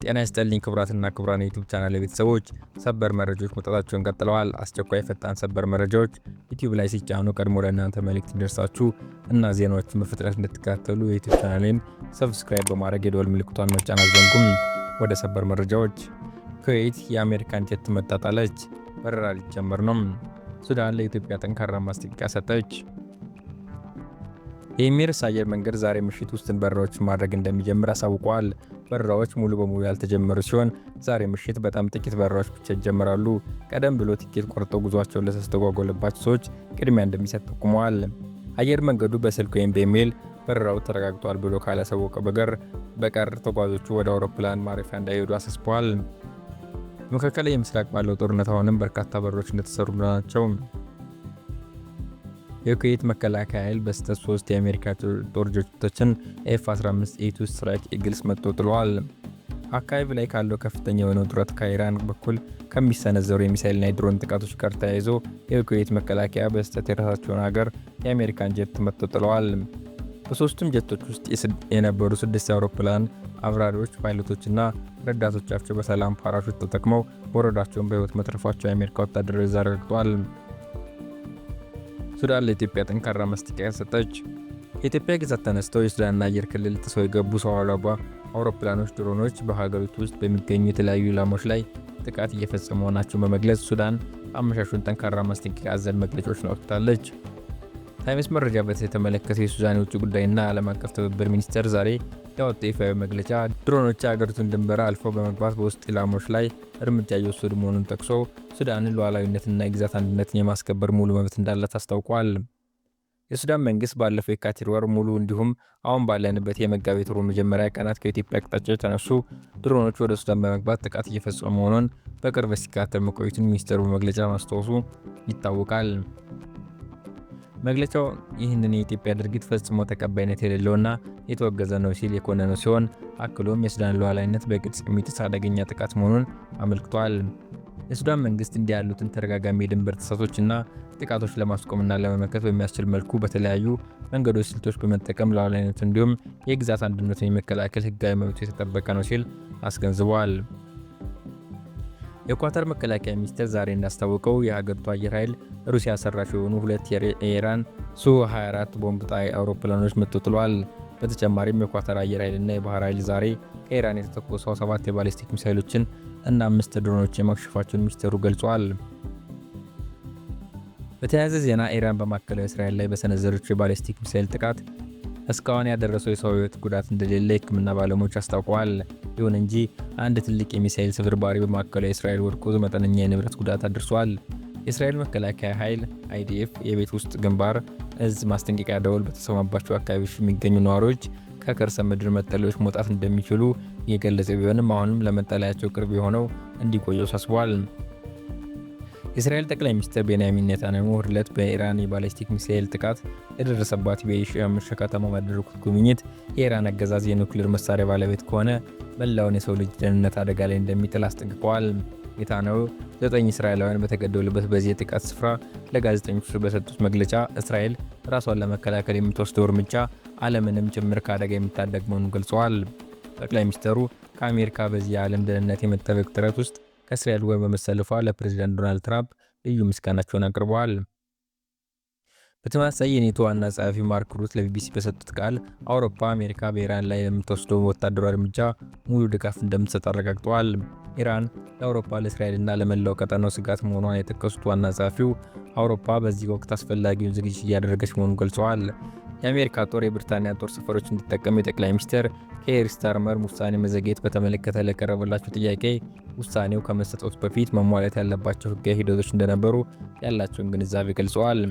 ጤና ይስጥልኝ ክቡራትና ክቡራን የዩቲዩብ ቻናል ቤተሰቦች፣ ሰበር መረጃዎች መውጣታቸውን ቀጥለዋል። አስቸኳይ ፈጣን ሰበር መረጃዎች ዩቲዩብ ላይ ሲጫኑ ቀድሞ ለእናንተ መልእክት እንዲደርሳችሁ እና ዜናዎችን በፍጥነት እንድትከታተሉ የዩቲዩብ ቻናሌን ሰብስክራይብ በማድረግ የደወል ምልክቷን መጫን አትዘንጉም። ወደ ሰበር መረጃዎች። ኩዌት የአሜሪካን ጀት መጣጣለች፣ በረራ ሊጀመር ነው። ሱዳን ለኢትዮጵያ ጠንካራ ማስጠንቀቂያ ሰጠች። የኤሚሬትስ አየር መንገድ ዛሬ ምሽት ውስጥ በረራዎች ማድረግ እንደሚጀምር አሳውቋል። በረራዎች ሙሉ በሙሉ ያልተጀመሩ ሲሆን ዛሬ ምሽት በጣም ጥቂት በረራዎች ብቻ ይጀምራሉ። ቀደም ብሎ ቲኬት ቆርጠው ጉዟቸውን ለተስተጓጎለባቸው ሰዎች ቅድሚያ እንደሚሰጥ ጠቁመዋል። አየር መንገዱ በስልክ ወይም በኢሜይል በረራው ተረጋግጧል ብሎ ካላሳወቀ በቀር ተጓዦቹ ወደ አውሮፕላን ማረፊያ እንዳይሄዱ አሳስበዋል። በመካከለኛው ምስራቅ ባለው ጦርነት አሁንም በርካታ በረራዎች እንደተሰሩ ናቸው። የኩዌት መከላከያ ኃይል በስህተት 3 የአሜሪካ ጦር ጀቶችን F-15A2 ስትራይክ ኢግልስ መጥቶ ጥለዋል። አካባቢ ላይ ካለው ከፍተኛ የሆነ ውጥረት ከኢራን በኩል ከሚሰነዘሩ የሚሳኤልና የድሮን ጥቃቶች ጋር ተያይዞ የኩዌት መከላከያ በስህተት የራሳቸውን ሀገር የአሜሪካን ጀት መጥቶ ጥለዋል። በሶስቱም ጀቶች ውስጥ የነበሩ 6 የአውሮፕላን አብራሪዎች፣ ፓይለቶችና ረዳቶቻቸው በሰላም ፓራሹት ተጠቅመው ወረዳቸውን በህይወት መትረፋቸው የአሜሪካ ወታደሮች ዛሬ አረጋግጠዋል። ሱዳን ለኢትዮጵያ ጠንካራ ማስጠንቀቂያ ሰጠች። የኢትዮጵያ ግዛት ተነስተው የሱዳን አየር ክልል ጥሰው የገቡ ሰው አልባ አውሮፕላኖች፣ ድሮኖች በሀገሪቱ ውስጥ በሚገኙ የተለያዩ ኢላማዎች ላይ ጥቃት እየፈጸሙ መሆናቸውን በመግለጽ ሱዳን አመሻሹን ጠንካራ ማስጠንቀቂያ አዘል መግለጫዎችን አውጥታለች። ታይምስ መረጃ በተመለከተ የሱዳን የውጭ ጉዳይና ዓለም አቀፍ ትብብር ሚኒስቴር ዛሬ ያወጣው ይፋዊ መግለጫ ድሮኖች የሀገሪቱን ድንበር አልፈው በመግባት በውስጥ ኢላማዎች ላይ እርምጃ እየወሰዱ መሆኑን ጠቅሶ ሱዳንን ሉዓላዊነትና የግዛት አንድነትን የማስከበር ሙሉ መብት እንዳላት አስታውቋል። የሱዳን መንግስት ባለፈው የካቲት ወር ሙሉ እንዲሁም አሁን ባለንበት የመጋቢት ወር መጀመሪያ ቀናት ከኢትዮጵያ አቅጣጫ የተነሱ ድሮኖች ወደ ሱዳን በመግባት ጥቃት እየፈጸሙ መሆኑን በቅርብ ሲከታተል መቆየቱን ሚኒስቴሩ በመግለጫ ማስታወሱ ይታወቃል። መግለጫው ይህንን የኢትዮጵያ ድርጊት ፈጽሞ ተቀባይነት የሌለውና የተወገዘ ነው ሲል የኮነነው ሲሆን አክሎም የሱዳን ሉዓላዊነት በግልጽ የሚጥስ አደገኛ ጥቃት መሆኑን አመልክቷል። የሱዳን መንግስት እንዲህ ያሉትን ተደጋጋሚ የድንበር ጥሰቶችና ጥቃቶች ለማስቆምና ለመመከት በሚያስችል መልኩ በተለያዩ መንገዶች፣ ስልቶች በመጠቀም ሉዓላዊነቱን እንዲሁም የግዛት አንድነቱን የመከላከል ህጋዊ መብቱ የተጠበቀ ነው ሲል አስገንዝበዋል። የኳታር መከላከያ ሚኒስቴር ዛሬ እንዳስታወቀው የሀገሪቱ አየር ኃይል ሩሲያ ሰራሽ የሆኑ 2 የኢራን ሱ-24 ቦምብ ጣይ አውሮፕላኖች መጥቶ ጥሏል። በተጨማሪም የኳታር አየር ኃይልና የባህር ኃይል ዛሬ ከኢራን የተተኮሱ 7 የባሊስቲክ ሚሳይሎችን እና 5 ድሮኖች የማክሸፋቸውን ሚኒስቴሩ ገልጿል። በተያያዘ ዜና ኢራን በማዕከላዊ እስራኤል ላይ በሰነዘረችው የባሊስቲክ ሚሳይል ጥቃት እስካሁን ያደረሰው የሰው ህይወት ጉዳት እንደሌለ የህክምና ባለሙያዎች አስታውቀዋል። ይሁን እንጂ አንድ ትልቅ የሚሳኤል ስብርባሪ በማዕከላዊ እስራኤል ወድቆ መጠነኛ የንብረት ጉዳት አድርሷል። የእስራኤል መከላከያ ኃይል IDF የቤት ውስጥ ግንባር እዝ ማስጠንቀቂያ ደወል በተሰማባቸው አካባቢዎች የሚገኙ ነዋሪዎች ከከርሰ ምድር መጠለያዎች መውጣት እንደሚችሉ የገለጸ ቢሆንም አሁንም ለመጠለያቸው ቅርብ የሆነው እንዲቆዩ አሳስቧል። የእስራኤል ጠቅላይ ሚኒስትር ቤንያሚን ኔታንያሁ እሁድ ዕለት በኢራን የባሊስቲክ ሚሳኤል ጥቃት የደረሰባት በሻርም ከተማ ባደረጉት ጉብኝት የኢራን አገዛዝ የኒውክሌር መሳሪያ ባለቤት ከሆነ መላውን የሰው ልጅ ደህንነት አደጋ ላይ እንደሚጥል አስጠንቅቀዋል። ኔታንያሁ 9 እስራኤላውያን በተገደሉበት በዚህ የጥቃት ስፍራ ለጋዜጠኞች በሰጡት መግለጫ እስራኤል ራሷን ለመከላከል የምትወስደው እርምጃ ዓለምንም ጭምር ከአደጋ የሚታደግ መሆኑን ገልጸዋል። ጠቅላይ ሚኒስትሩ ከአሜሪካ በዚህ የዓለም ደህንነት የመጠበቅ ጥረት ውስጥ ከእስራኤል ጎን በመሰለፏ ለፕሬዝዳንት ዶናልድ ትራምፕ ልዩ ምስጋናቸውን አቅርበዋል። በተመሳሳይ የኔቶ ዋና ጸሐፊ ማርክ ሩት ለቢቢሲ በሰጡት ቃል አውሮፓ አሜሪካ በኢራን ላይ ለምትወስደው ወታደራዊ እርምጃ ሙሉ ድጋፍ እንደምትሰጥ አረጋግጠዋል። ኢራን ለአውሮፓ ለእስራኤልና ለመላው ቀጠናው ስጋት መሆኗን የጠቀሱት ዋና ጸሐፊው አውሮፓ በዚህ ወቅት አስፈላጊውን ዝግጅት እያደረገች መሆኑን ገልጸዋል። የአሜሪካ ጦር የብሪታንያ ጦር ሰፈሮች እንዲጠቀም የጠቅላይ ሚኒስትር ኬር ስታርመር ውሳኔ መዘግየት በተመለከተ ለቀረበላቸው ጥያቄ ውሳኔው ከመሰጠቱ በፊት መሟላት ያለባቸው ህጋዊ ሂደቶች እንደነበሩ ያላቸውን ግንዛቤ ገልጸዋል።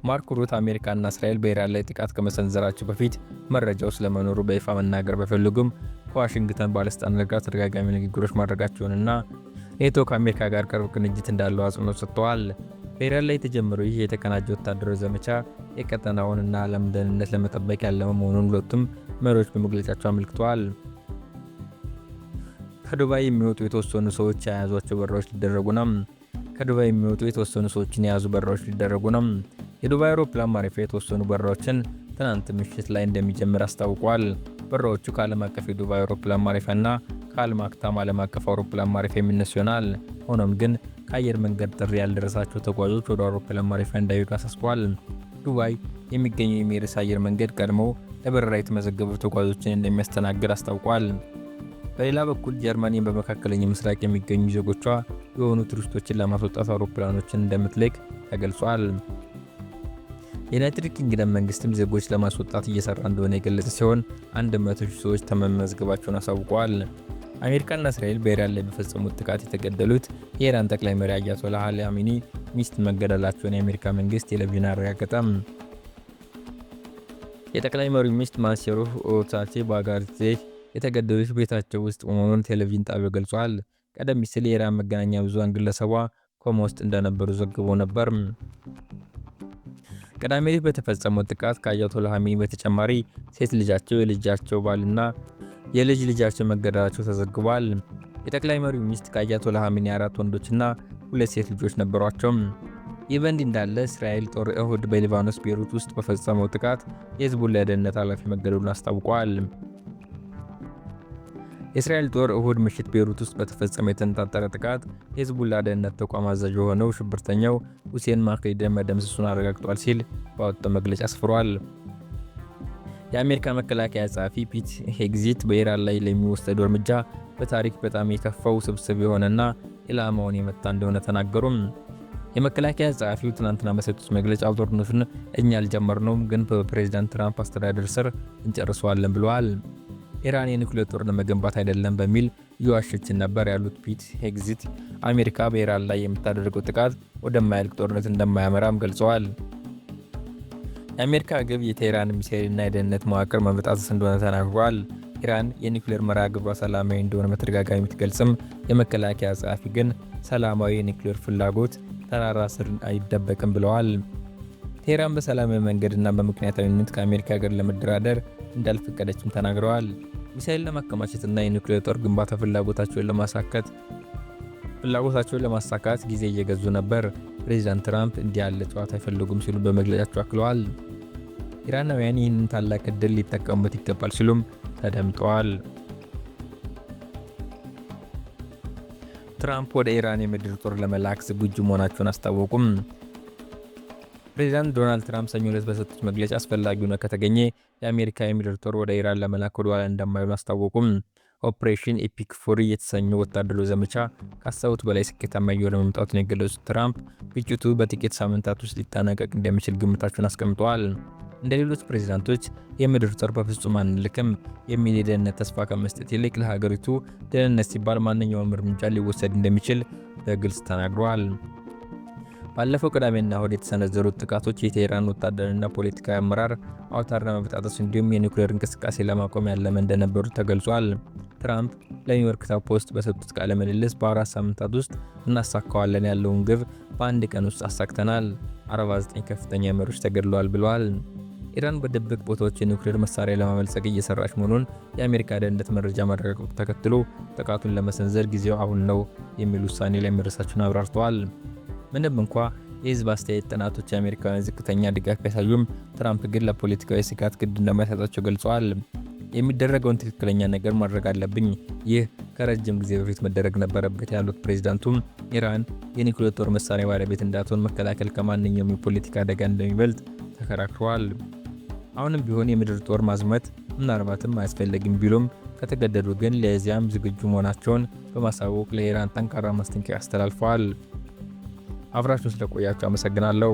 ማርክ ሩት አሜሪካና እስራኤል በኢራን ላይ ጥቃት ከመሰንዘራቸው በፊት መረጃው ስለመኖሩ በይፋ መናገር በፈልጉም ከዋሽንግተን ባለስልጣናት ጋር ተደጋጋሚ ንግግሮች ማድረጋቸውንና ኔቶ ከአሜሪካ ጋር ቅርብ ቅንጅት እንዳለው አጽንኦት ሰጥተዋል። በኢራን ላይ የተጀመረው ይህ የተቀናጀ ወታደራዊ ዘመቻ የቀጠናውንና ዓለም ደህንነት ለመጠበቅ ያለመ መሆኑን ሁለቱም መሪዎች በመግለጫቸው አመልክተዋል። ከዱባይ የሚወጡ የተወሰኑ ሰዎች የያዟቸው በረራዎች ሊደረጉ ነው። ከዱባይ የሚወጡ የተወሰኑ ሰዎችን የያዙ በረራዎች ሊደረጉ ነው። የዱባይ አውሮፕላን ማረፊያ የተወሰኑ በረራዎችን ትናንት ምሽት ላይ እንደሚጀምር አስታውቋል። በረራዎቹ ከዓለም አቀፍ የዱባይ አውሮፕላን ማረፊያና ከአልማክታም ዓለም አቀፍ አውሮፕላን ማረፊያ የሚነሱ ይሆናል። ሆኖም ግን ከአየር መንገድ ጥሪ ያልደረሳቸው ተጓዦች ወደ አውሮፕላን ማረፊያ እንዳይሄዱ አሳስቧል። ዱባይ የሚገኘው የኤሚሬትስ አየር መንገድ ቀድሞ ለበረራ የተመዘገቡ ተጓዦችን እንደሚያስተናግድ አስታውቋል። በሌላ በኩል ጀርመኒ በመካከለኛው ምስራቅ የሚገኙ ዜጎቿ የሆኑ ቱሪስቶችን ለማስወጣት አውሮፕላኖችን እንደምትልክ ተገልጿል። የዩናይትድ ኪንግደም መንግስትም ዜጎች ለማስወጣት እየሰራ እንደሆነ የገለጸ ሲሆን 100,000 ሰዎች መመዝገባቸውን አሳውቀዋል። አሜሪካና እስራኤል በኢራን ላይ በፈጸሙት ጥቃት የተገደሉት የኢራን ጠቅላይ መሪ አያቶላህ አሊ ኻሜኒ ሚስት መገደላቸውን የአሜሪካ መንግስት ቴሌቪዥን አረጋገጠም። የጠቅላይ መሪው ሚስት ማሴሩህ ኦታቴ ባጋርዜ የተገደሉት ቤታቸው ውስጥ መሆኑን ቴሌቪዥን ጣቢያው ገልጿል። ቀደም ሲል የኢራን መገናኛ ብዙሃን ግለሰቧ ኮማ ውስጥ እንደነበሩ ዘግቦ ነበር። ቅዳሜ በተፈጸመው ጥቃት ከአያቶላህ ኻሜኒ በተጨማሪ ሴት ልጃቸው፣ የልጃቸው ባልና የልጅ ልጃቸው መገደላቸው ተዘግቧል። የጠቅላይ መሪው ሚስት ከአያቶላህ ኻሜኒ 4 ወንዶችና 2 ሴት ልጆች ነበሯቸው። ይህ በእንዲህ እንዳለ እስራኤል ጦር እሁድ በሊባኖስ ቤይሩት ውስጥ በፈጸመው ጥቃት የህዝቡን የደህንነት ኃላፊ መገደሉን አስታውቋል። የእስራኤል ጦር እሁድ ምሽት ቤይሩት ውስጥ በተፈጸመ የተነጣጠረ ጥቃት የህዝቡን ደህንነት ተቋም አዛዥ የሆነው ሽብርተኛው ሁሴን ማክሪድን መደምሰሱን አረጋግጧል ሲል ባወጣው መግለጫ አስፍሯል። የአሜሪካ መከላከያ ጸሐፊ ፒት ሄግሴት በኢራን ላይ ለሚወሰደው እርምጃ በታሪክ በጣም የከፋው ስብስብ የሆነና ኢላማውን የመታ እንደሆነ ተናገሩም። የመከላከያ ጸሐፊው ትናንትና በሰጡት መግለጫ ጦርነቱን እኛ አልጀመርነውም፣ ግን በፕሬዝዳንት ትራምፕ አስተዳደር ስር እንጨርሰዋለን ብለዋል። ኢራን የኒውክሌር ጦር ለመገንባት አይደለም በሚል እየዋሸችን ነበር ያሉት ፒት ሄግሴት አሜሪካ በኢራን ላይ የምታደርገው ጥቃት ወደማያልቅ ጦርነት እንደማያመራም ገልጸዋል። የአሜሪካ ግብ የቴህራን ሚሳኤልና የደህንነት መዋቅር መበጣጠስ እንደሆነ ተናግሯል። ኢራን የኒውክሌር መርሃ ግብሯ ሰላማዊ እንደሆነ በተደጋጋሚ ብትገልጽም የመከላከያ ጸሐፊ ግን ሰላማዊ የኒውክሌር ፍላጎት ተራራ ስር አይደበቅም ብለዋል። ቴህራን በሰላማዊ መንገድና በምክንያታዊነት ከአሜሪካ ጋር ለመደራደር እንዳልፈቀደችም ተናግረዋል። ሚሳኤል ለማከማቸትና የኒውክሌር ጦር ግንባታ ፍላጎታቸውን ለማሳካት ጊዜ እየገዙ ነበር። ፕሬዚዳንት ትራምፕ እንዲህ ያለ ጨዋታ አይፈልጉም ሲሉ በመግለጫቸው አክለዋል። ኢራናውያን ይህንን ታላቅ ዕድል ሊጠቀሙበት ይገባል ሲሉም ተደምጠዋል። ትራምፕ ወደ ኢራን የምድር ጦር ለመላክ ዝግጁ መሆናቸውን አስታወቁም። ፕሬዚዳንት ዶናልድ ትራምፕ ሰኞ ዕለት በሰጡት መግለጫ አስፈላጊ ሆኖ ከተገኘ የአሜሪካ የምድር ጦር ወደ ኢራን ለመላክ ወደ ኋላ እንደማይሉ አስታወቁም። ኦፕሬሽን ኤፒክ ፉሪ የተሰኘው ወታደራዊ ዘመቻ ካሰቡት በላይ ስኬታማ እየሆነ መምጣቱን የገለጹት ትራምፕ ግጭቱ በጥቂት ሳምንታት ውስጥ ሊጠናቀቅ እንደሚችል ግምታቸውን አስቀምጠዋል። እንደ ሌሎች ፕሬዚዳንቶች የምድር ጦር በፍጹም አንልክም የሚል የደህንነት ተስፋ ከመስጠት ይልቅ ለሀገሪቱ ደህንነት ሲባል ማንኛውም እርምጃ ሊወሰድ እንደሚችል በግልጽ ተናግረዋል። ባለፈው ቅዳሜና እሁድ የተሰነዘሩት ጥቃቶች የቴህራን ወታደራዊና ፖለቲካዊ አመራር አውታር ለመበጣጠስ እንዲሁም የኒውክሌር እንቅስቃሴ ለማቆም ያለመ እንደነበሩ ተገልጿል። ትራምፕ ለኒውዮርክ ፖስት በሰጡት ቃለ ምልልስ በ4 ሳምንታት ውስጥ እናሳካዋለን ያለውን ግብ በአንድ ቀን ውስጥ አሳክተናል፣ 49 ከፍተኛ መሪዎች ተገድለዋል ብለዋል። ኢራን በድብቅ ቦታዎች የኒውክሌር መሳሪያ ለማበልጸግ እየሰራች መሆኑን የአሜሪካ ደህንነት መረጃ ማረጋገጡ ተከትሎ ጥቃቱን ለመሰንዘር ጊዜው አሁን ነው የሚል ውሳኔ ላይ መድረሳቸውን አብራርተዋል። ምንም እንኳ የህዝብ አስተያየት ጥናቶች የአሜሪካውያን ዝቅተኛ ድጋፍ ቢያሳዩም ትራምፕ ግን ለፖለቲካዊ ስጋት ግድ እንደማይሰጣቸው ገልጸዋል። የሚደረገውን ትክክለኛ ነገር ማድረግ አለብኝ፣ ይህ ከረጅም ጊዜ በፊት መደረግ ነበረበት ያሉት ፕሬዝዳንቱም ኢራን የኒውክሌር ጦር መሳሪያ ባለቤት እንዳትሆን መከላከል ከማንኛውም የፖለቲካ አደጋ እንደሚበልጥ ተከራክረዋል። አሁንም ቢሆን የምድር ጦር ማዝመት ምናልባትም አያስፈልግም ቢሉም ከተገደዱ ግን ለዚያም ዝግጁ መሆናቸውን በማሳወቅ ለኢራን ጠንካራ ማስጠንቀቂያ አስተላልፈዋል። አብራችሁን ስለቆያችሁ አመሰግናለሁ።